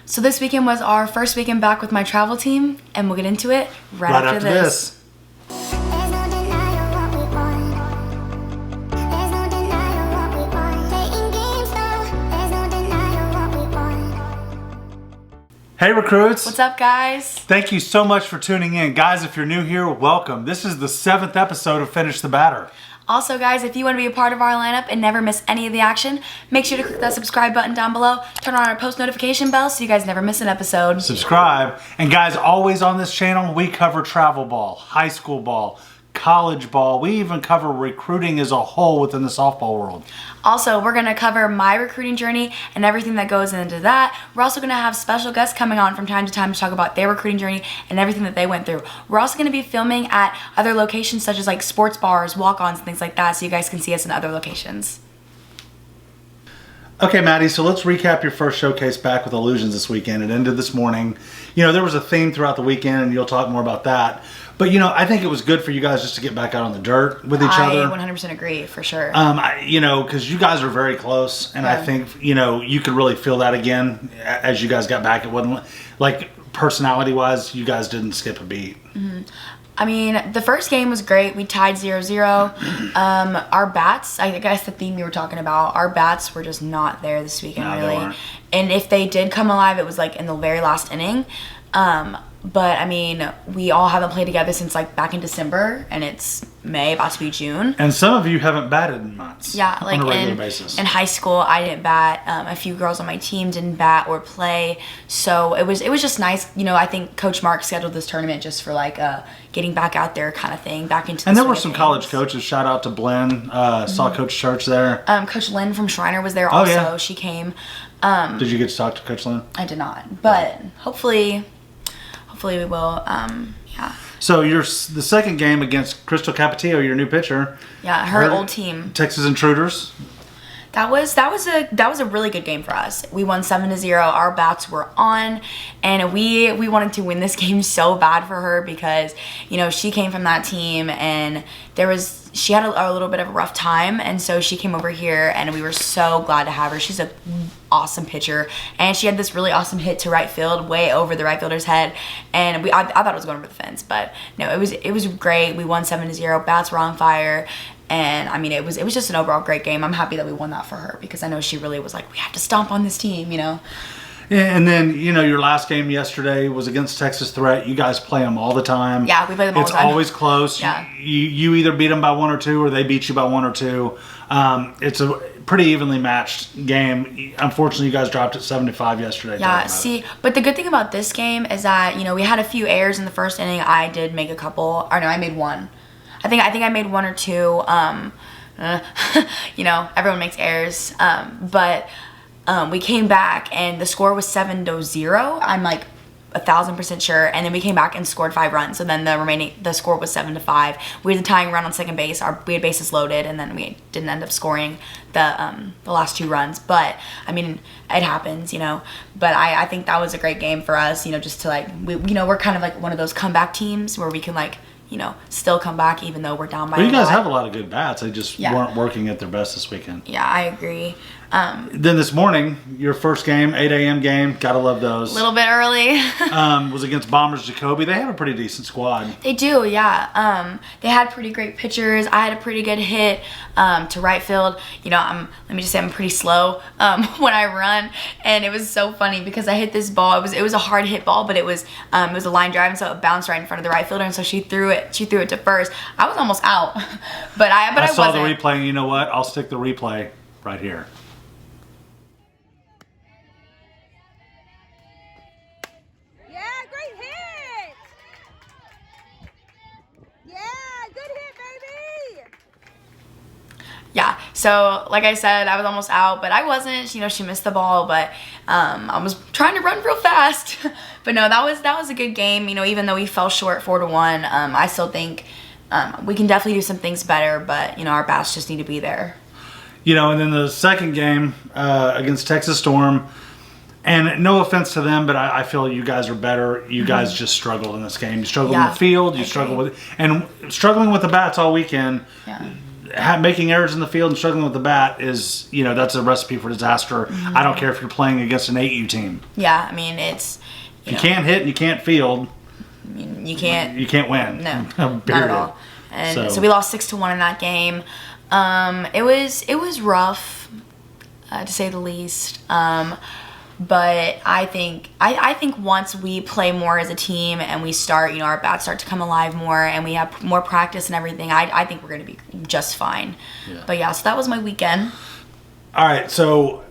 So this weekend was our first weekend back with my travel team, and we'll get into it right after this. Hey recruits! What's up, guys? Thank you so much for tuning in. Guys, if you're new here, welcome. This is the 7th episode of Finish the Batter. Also, guys, if you want to be a part of our lineup and never miss any of the action, make sure to click that subscribe button down below, turn on our post notification bell so you guys never miss an episode. Subscribe. And guys, always on this channel, we cover travel ball, high school ball, college ball. We even cover recruiting as a whole within the softball world. Also, we're going to cover my recruiting journey and everything that goes into that. We're also going to have special guests coming on from time to time to talk about their recruiting journey and everything that they went through. We're also going to be filming at other locations such as like sports bars, walk-ons, and things like that, so you guys can see us in other locations. Okay, Maddie, so let's recap your first showcase back with Illusions this weekend. It ended this morning. You know, there was a theme throughout the weekend, and you'll talk more about that. But, you know, I think it was good for you guys just to get back out on the dirt with each other. I 100% agree, for sure. You know, because you guys are very close, and I think, you know, you could really feel that again as you guys got back. It wasn't, like, personality-wise, you guys didn't skip a beat. Mm-hmm. I mean, the first game was great. We tied 0-0. Our bats, I guess the theme you were talking about, our bats were just not there this weekend, No, really. And if they did come alive, it was like in the very last inning. But I mean, we all haven't played together since like back in December, and it's May, about to be June. And some of you haven't batted in months. Yeah, like on a regular basis. In high school, I didn't bat. A few girls on my team didn't bat or play, so it was just nice. You know, I think Coach Mark scheduled this tournament just for like getting back out there kind of thing, back into. And there were some college coaches. Shout out to Blinn. Saw Coach Church there. Coach Lynn from Shriner was there also. Yeah. She came. Did you get to talk to Coach Lynn? I did not, but hopefully we will. Yeah. So the second game against Crystal Capetillo, your new pitcher. Yeah, her old team. Texas Intruders. That was a really good game for us. We won 7-0. Our bats were on, and we wanted to win this game so bad for her because, you know, she came from that team, and she had a little bit of a rough time, and so she came over here, and we were so glad to have her. She's an awesome pitcher, and she had this really awesome hit to right field, way over the right fielder's head, and I thought it was going over the fence, but no, it was great. We won 7-0. Bats were on fire. And I mean, it was just an overall great game. I'm happy that we won that for her because I know she really was like, we have to stomp on this team, you know. Yeah, and then, you know, your last game yesterday was against Texas Threat. You guys play them all the time. Yeah, we play them all the time. It's always close. Yeah. You either beat them by 1 or 2 or they beat you by 1 or 2. It's a pretty evenly matched game. Unfortunately, you guys dropped it 7-5 yesterday. Yeah, see, but the good thing about this game is that, you know, we had a few errors in the first inning. I did make a couple. Or no, I made one. I think I made 1 or 2. You know, everyone makes errors. But we came back and the score was 7-0. I'm like 1,000% sure. And then we came back and scored 5 runs. So then the score was 7-5. We had the tying run on second base. We had bases loaded, and then we didn't end up scoring the last 2 runs. But I mean, it happens, you know. But I think that was a great game for us, you know, just to like we're kind of like one of those comeback teams where we can like, you know, still come back even though we're down by a lot. Well, you guys have a lot of good bats. They just weren't working at their best this weekend. Yeah, I agree. Then this morning, your first game, 8 a.m. game, gotta love those. A little bit early. Was against Bombers Jacoby. They have a pretty decent squad. They do, yeah. They had pretty great pitchers. I had a pretty good hit to right field. You know, let me just say I'm pretty slow when I run, and it was so funny because I hit this ball. It was a hard hit ball, but it was a line drive, and so it bounced right in front of the right fielder, and so she threw it to first. I was almost out, but I saw wasn't. the replay, and you know what? I'll stick the replay right here. Yeah, so like I said, I was almost out, but I wasn't. You know, she missed the ball, but I was trying to run real fast. But no, that was a good game. You know, even though we fell short 4-1, I still think we can definitely do some things better. But you know, our bats just need to be there. You know, and then the second game against Texas Storm. And no offense to them, but I feel you guys are better. You guys just struggled in this game. You struggled in the field. You struggled struggling with the bats all weekend. Yeah. making errors in the field and struggling with the bat is, that's a recipe for disaster. I don't care if you're playing against an 8U team. Yeah, I mean, it's... If you can't hit and you can't field, you can't win. No, not at all. And so we lost 6-1 in that game. It was rough, to say the least. But I think once we play more as a team and we start, our bats start to come alive more and we have more practice and everything, I think we're going to be just fine. Yeah. But yeah, so that was my weekend. All right, so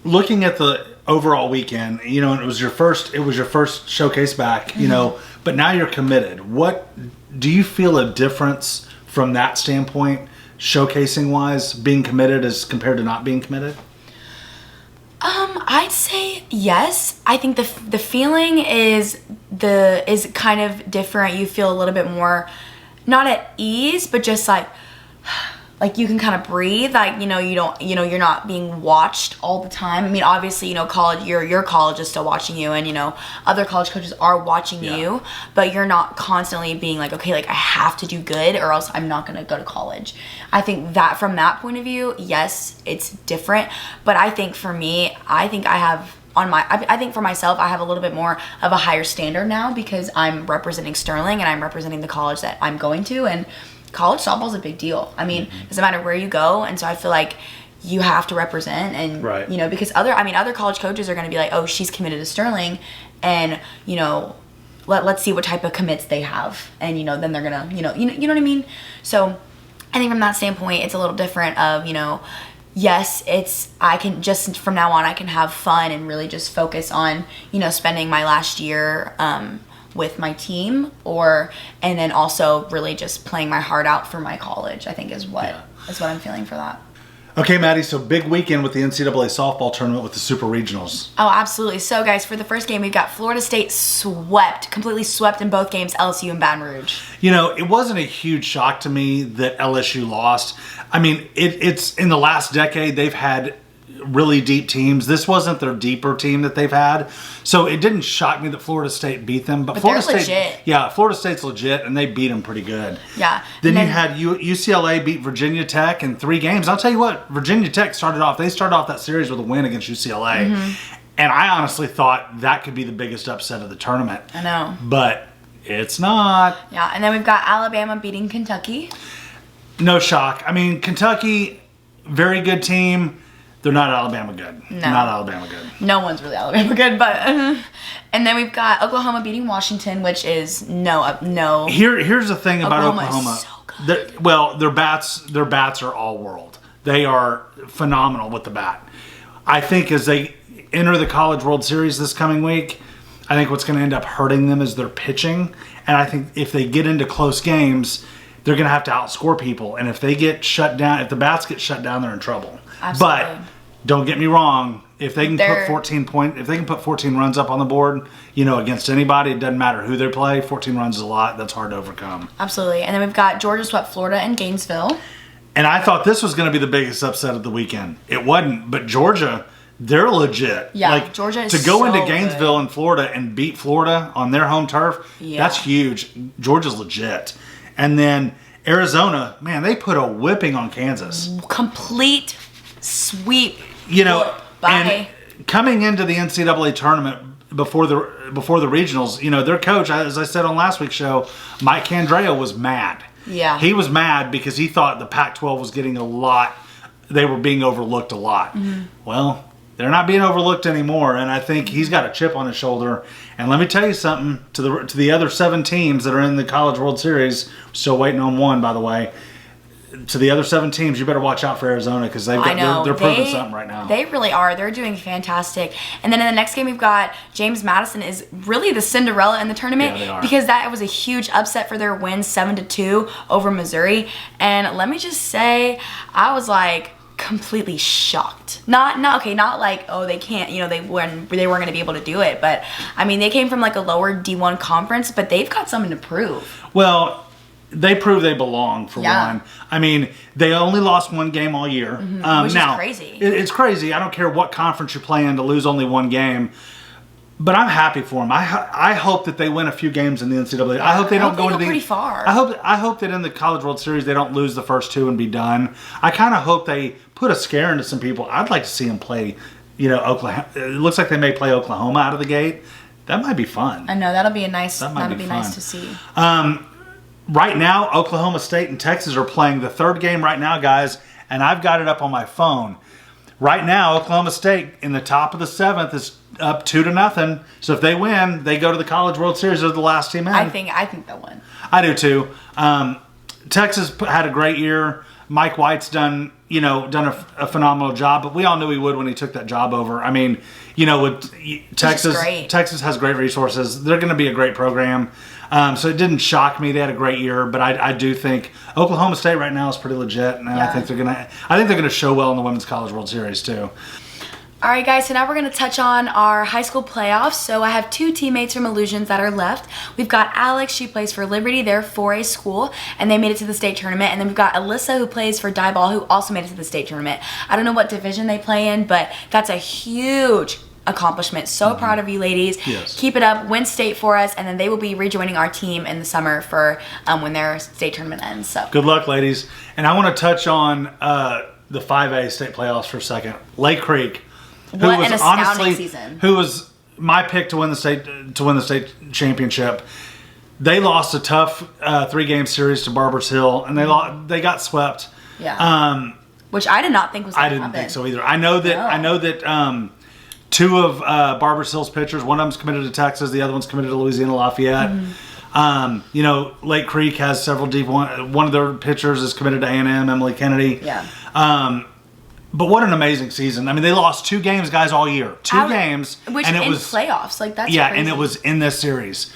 looking at the overall weekend, and it was your first showcase back, but now you're committed. What do you feel a difference from that standpoint, showcasing wise, being committed as compared to not being committed? I'd say yes. I think the feeling is kind of different. You feel a little bit more, not at ease, but just like you can kind of breathe. Like, you're not being watched all the time. I mean, obviously, college, your college is still watching you, and other college coaches are watching you, but you're not constantly being like, okay, like I have to do good or else I'm not going to go to college. I think that from that point of view, yes, it's different. But I think for me, I think for myself, I have a little bit more of a higher standard now because I'm representing Sterling and I'm representing the college that I'm going to, and college softball is a big deal. I mean, it doesn't matter where you go, and so I feel like you have to represent, and because other college coaches are going to be like, oh, she's committed to Sterling, and let's see what type of commits they have, and then they're gonna you know what I mean. So I think from that standpoint, it's a little different. Of yes, I can just from now on I can have fun and really just focus on spending my last year with my team, and then also really just playing my heart out for my college, I think is what I'm feeling for that. Okay, Madi, so big weekend with the NCAA Softball Tournament with the Super Regionals. Oh, absolutely. So, guys, for the first game, we've got Florida State completely swept in both games, LSU and Baton Rouge. It wasn't a huge shock to me that LSU lost. I mean, it's in the last decade, they've had really deep teams. This wasn't their deeper team that they've had. So it didn't shock me that Florida State beat them. But Florida State, legit. Yeah, Florida State's legit, and they beat them pretty good. Yeah. Then you had UCLA beat Virginia Tech in 3 games. I'll tell you what, Virginia Tech started off that series with a win against UCLA. Mm-hmm. And I honestly thought that could be the biggest upset of the tournament. I know. But it's not. Yeah, and then we've got Alabama beating Kentucky. No shock. I mean, Kentucky, very good team. They're not Alabama good. No. Not Alabama good. No one's really Alabama good, but... and then we've got Oklahoma beating Washington, which is no. Here's the thing about Oklahoma. Is so good. Their bats are all world. They are phenomenal with the bat. I think as they enter the College World Series this coming week, I think what's going to end up hurting them is their pitching. And I think if they get into close games, they're going to have to outscore people. And if they get shut down, if the bats get shut down, they're in trouble. Absolutely. But don't get me wrong. If they can put 14 runs up on the board, against anybody, it doesn't matter who they play. 14 runs is a lot. That's hard to overcome. Absolutely. And then we've got Georgia swept Florida and Gainesville. And I thought this was going to be the biggest upset of the weekend. It wasn't, but Georgia, they're legit. Yeah, Georgia is to go so into Gainesville good. And Florida and beat Florida on their home turf. Yeah. That's huge. Georgia's legit. And then Arizona, man, they put a whipping on Kansas. Complete sweep. And coming into the NCAA tournament before the regionals, their coach, as I said on last week's show, Mike Candrea was mad. Yeah. He was mad because he thought the Pac-12 was getting they were being overlooked a lot. Mm-hmm. Well, they're not being overlooked anymore, and I think he's got a chip on his shoulder. And let me tell you something, to the other 7 teams that are in the College World Series, still waiting on one, by the way. To the other 7 teams, you better watch out for Arizona because they're proving something right now. They really are. They're doing fantastic. And then in the next game, we've got James Madison is really the Cinderella in the tournament. Yeah, they are. Because that was a huge upset for their win 7-2 over Missouri. And let me just say, I was like completely shocked. Not like, oh, they can't, they weren't going to be able to do it. But I mean, they came from like a lower D1 conference, but they've got something to prove. Well, they prove they belong, for one. I mean, they only lost 1 game all year. Mm-hmm. Which is crazy. It's crazy. I don't care what conference you play in to lose only 1 game. But I'm happy for them. I hope that they win a few games in the NCAA. I hope they don't go into the pretty far. I hope that in the College World Series they don't lose the first 2 and be done. I kind of hope they put a scare into some people. I'd like to see them play, Oklahoma. It looks like they may play Oklahoma out of the gate. That might be fun. I know that'll be nice to see. Right now, Oklahoma State and Texas are playing the 3rd game right now, guys, and I've got it up on my phone. Right now, Oklahoma State in the top of the 7th is up 2-0. So if they win, they go to the College World Series. They're the last team in. I think they'll win. I do too. Texas had a great year. Mike White's done a phenomenal job, but we all knew he would when he took that job over. I mean, with Texas has great resources. They're going to be a great program. So it didn't shock me. They had a great year, but I do think Oklahoma State right now is pretty legit, and I think they're gonna show well in the Women's College World Series too. All right, guys, so now we're going to touch on our high school playoffs. So I have 2 teammates from Illusions that are left. We've got Alex. She plays for Liberty. They're 4A school, and they made it to the state tournament. And then we've got Alyssa, who plays for Diboll, who also made it to the state tournament. I don't know what division they play in, but that's a huge accomplishment. So proud of you ladies. Yes. Keep it up. Win state for us, and then they will be rejoining our team in the summer for when their state tournament ends. So good luck, ladies. And I want to touch on the 5A state playoffs for a second. Lake Creek. What an astounding season. Who was my pick to win the state championship. They lost a tough 3-game series to Barbers Hill, and they got swept. Yeah. Which I did not think was going to happen. I didn't think so either. I know that 2 of Barbers Hill's pitchers, one of them's committed to Texas, the other one's committed to Louisiana Lafayette. Lake Creek has several D1. One of their pitchers is committed to A&M, Emily Kennedy. Yeah. But what an amazing season. I mean, they lost 2 games, guys, all year. 2 games. Which and it was playoffs. Like, that's yeah, crazy. And it was in this series.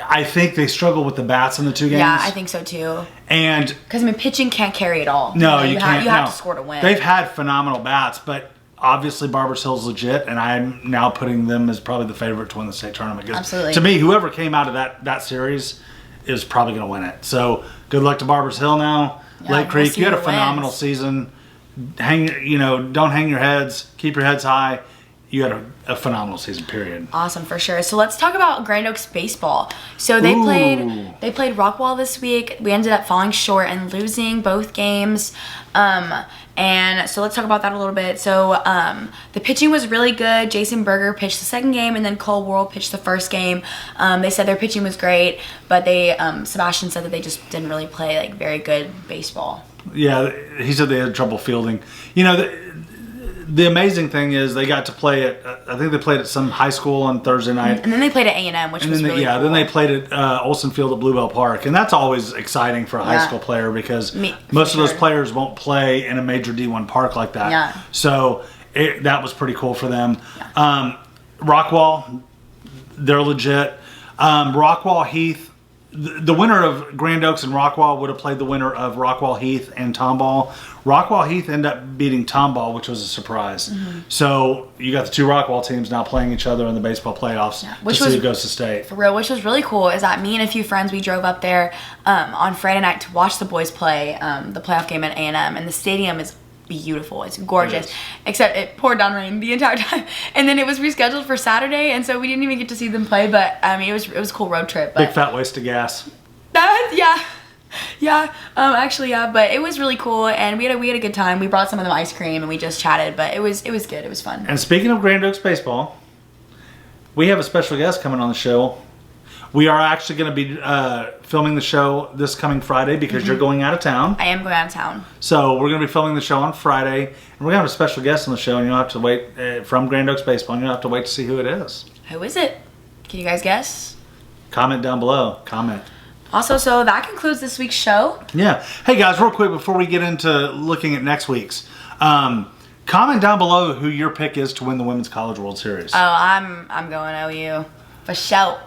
I think they struggled with the bats in the 2 games. Yeah, I think so, too. And because, pitching can't carry it all. No, you can't. You have to score to win. They've had phenomenal bats, but obviously Barbers Hill's legit, and I'm now putting them as probably the favorite to win the state tournament. Absolutely. To me, whoever came out of that series is probably going to win it. So, good luck to Barbers Hill now. Yeah, Lake Creek, you had a phenomenal season. Don't hang your heads. Keep your heads high. You had a phenomenal season, period. Awesome, for sure. So let's talk about Grand Oaks baseball. So they played Rockwall this week. We ended up falling short and losing both games. And so let's talk about that a little bit. So the pitching was really good. Jason Berger pitched the 2nd game, and then Cole Worrell pitched the 1st game. They said their pitching was great, but Sebastian said that they just didn't really play very good baseball. Yeah, he said they had trouble fielding. The amazing thing is they got to play it. I think they played at some high school on Thursday night, and then they played at A&M, which was really cool. Then they played at Olsen Field at Bluebell Park, and that's always exciting for a high school player because most of those players won't play in a major D1 park like that. Yeah. So that was pretty cool for them. Yeah. Rockwall, they're legit. Rockwall Heath. The winner of Grand Oaks and Rockwall would have played the winner of Rockwall Heath and Tomball. Rockwall Heath ended up beating Tomball, which was a surprise. Mm-hmm. So you got the 2 Rockwall teams now playing each other in the baseball playoffs to see who goes to state. For real, which was really cool is that me and a few friends, we drove up there on Friday night to watch the boys play the playoff game at A&M, and the stadium is beautiful. It's gorgeous. Except it poured down rain the entire time. And then it was rescheduled for Saturday, and so we didn't even get to see them play, but it was a cool road trip. Big fat waste of gas. But it was really cool, and we had a good time. We brought some of them ice cream and we just chatted, but it was good. It was fun. And speaking of Grand Oaks baseball, we have a special guest coming on the show. We are actually going to be filming the show this coming Friday because you're going out of town. I am going out of town. So we're going to be filming the show on Friday, and we're going to have a special guest on the show, and you'll have to wait from Grand Oaks Baseball, and you'll have to wait to see who it is. Who is it? Can you guys guess? Comment down below. Comment. Also, so that concludes this week's show. Yeah. Hey, guys, real quick before we get into looking at next week's, comment down below who your pick is to win the Women's College World Series. Oh, I'm going OU. For sure.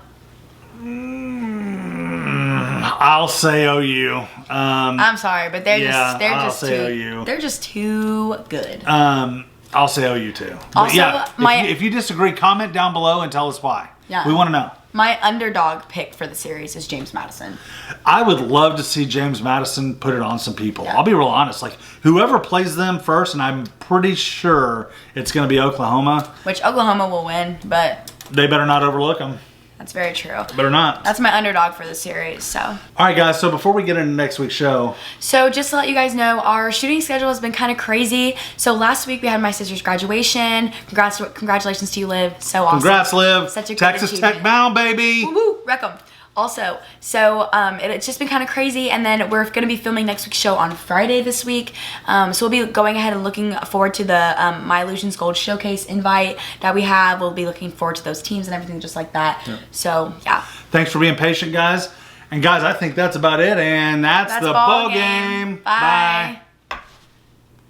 I'll say OU. I'm sorry, but they're OU. just too good. I'll say OU too. Also, if you disagree, comment down below and tell us why. Yeah. We want to know. My underdog pick for the series is James Madison. I would love to see James Madison put it on some people. Yeah. I'll be real honest. Like, whoever plays them first, and I'm pretty sure it's going to be Oklahoma. Which Oklahoma will win, but They better not overlook them. that's very true. Better not. That's my underdog for the series, so. All right, guys. So before we get into next week's show, So just to let you guys know, our shooting schedule has been kind of crazy. So last week we had my sister's graduation. Congratulations to you, Liv. So awesome. congrats, Liv. Such a great Texas Tech achievement. bound, baby. Woo, wreck 'em. Also, so it's just been kind of crazy, and then we're going to be filming next week's show on Friday this week. So we'll be going ahead and looking forward to the My Illusions Gold Showcase invite that we have. We'll be looking forward to those teams and everything just like that. Yep. So, yeah. Thanks for being patient, guys. And guys, I think that's about it, and that's the ball game. Bye.